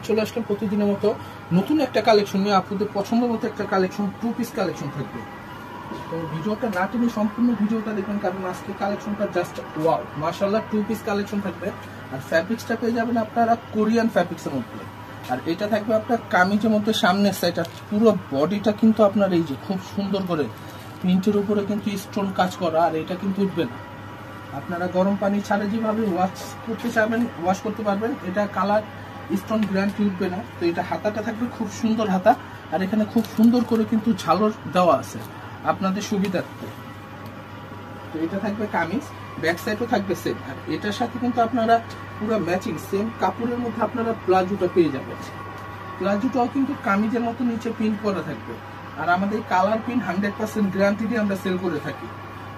চলে আসলাম প্রতিদিনের মতো নতুন একটা কালেকশন নিয়ে। আপনাদের পছন্দের মতো একটা কালেকশন, 2 পিস কালেকশন থাকবে। তো ভিডিওটা না টেনে সম্পূর্ণ ভিডিওটা দেখবেন, কারণ আজকে কালেকশনটা জাস্ট ওয়াও, মাশাআল্লাহ 2 পিস কালেকশন থাকবে। আর ফ্যাব্রিক্সটা পেয়ে যাবেন আপনারা কোরিয়ান ফ্যাব্রিক্সের মধ্যে। আর এটা থাকবে আপনার কামিজের মধ্যে সামনের সাইড, আর পুরো বডিটা কিন্তু আপনার এই যে খুব সুন্দর করে প্রিন্টের উপরে কিন্তু স্টোন কাজ করা। আর এটা কিন্তু উঠবে না, আপনারা গরম পানি ছাড়া যেভাবে ওয়াশ করতে চাবেন ওয়াশ করতে পারবেন। এটা কালার স্টোন গ্যারান্টি উঠবে না। তো এটা হাতাটা থাকবে খুব সুন্দর হাতা, আর এখানে খুব সুন্দর করে কিন্তু ঝালর দেওয়া আছে আপনাদের সুবিধার্থে। তো এটা থাকবে কামিজ, ব্যাক সাইডও থাকবে সেম। আর এটার সাথে কিন্তু আপনারা পুরো ম্যাচিং সেম কাপড়ের মধ্যে আপনারা প্লাজোটা পেয়ে যাবেন। প্লাজোটাও কিন্তু কামিজের মতো নিচে প্রিন্ট করা থাকবে। আর আমাদের কালার প্রিন্ট 100% গ্যারান্টি দিয়ে আমরা সেল করে থাকি।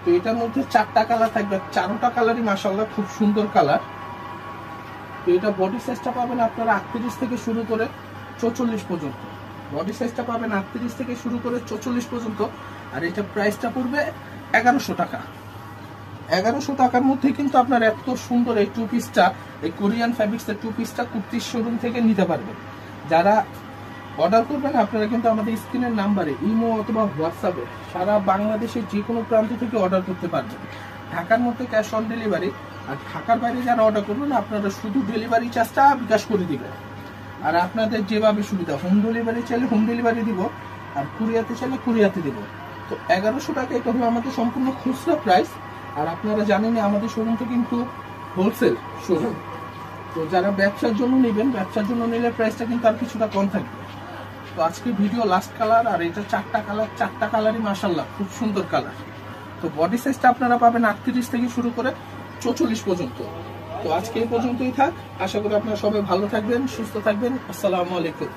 তো এটার মধ্যে 4টা কালার থাকবে, 4টা কালারই মাশাআল্লাহ খুব সুন্দর কালার। তো এটা বডি সাইজটা পাবেন আপনারা 38 থেকে শুরু করে 44 পর্যন্ত। বডি সাইজটা পাবেন 38 থেকে শুরু করে 44 পর্যন্ত। আর এটা প্রাইসটা পড়বে 1100 টাকা। 1100 টাকার মধ্যে কিন্তু আপনার এত সুন্দর এই 2 পিসটা, এই কোরিয়ান ফ্যাব্রিক্সের 2 পিসটা কুর্তির শোরুম থেকে নিতে পারবেন। যারা অর্ডার করবেন আপনারা কিন্তু আমাদের স্ক্রিনের নাম্বারে ইমো অথবা হোয়াটসঅ্যাপে সারা বাংলাদেশের যে কোনো প্রান্ত থেকে অর্ডার করতে পারবেন। ঢাকার মধ্যে ক্যাশ অন ডেলিভারি। আর ঢাকার বাইরে যারা অর্ডার করবেন আপনারা শুধু ডেলিভারি চার্জটা বিকাশ করে দিবেন। আর আপনাদের যেভাবে সুবিধা, হোম ডেলিভারি চাইলে হোম ডেলিভারি দিব, আর কুরিয়াতে চাইলে কুরিয়াতে দিব। তো 1100 টাকা এটা হলো আমাদের সম্পূর্ণ খুচরা প্রাইস। আর আপনারা জানেন আমাদের শোরুমটা কিন্তু হোলসেল শোরুম। তো যারা ব্যবসার জন্য নেবেন, ব্যবসার জন্য নিলে প্রাইসটা কিন্তু আর কিছুটা কম থাকবে। তো আজকে ভিডিও লাস্ট কালার, আর এটা 4টা কালার, 4টা কালারই মাশাআল্লাহ খুব সুন্দর কালার। তো বডি সাইজটা আপনারা পাবেন 38 থেকে শুরু করে 44 পর্যন্ত। তো আজকে এই পর্যন্তই থাক। আশা করি আপনারা সবাই ভালো থাকবেন, সুস্থ থাকবেন। আসসালামু আলাইকুম।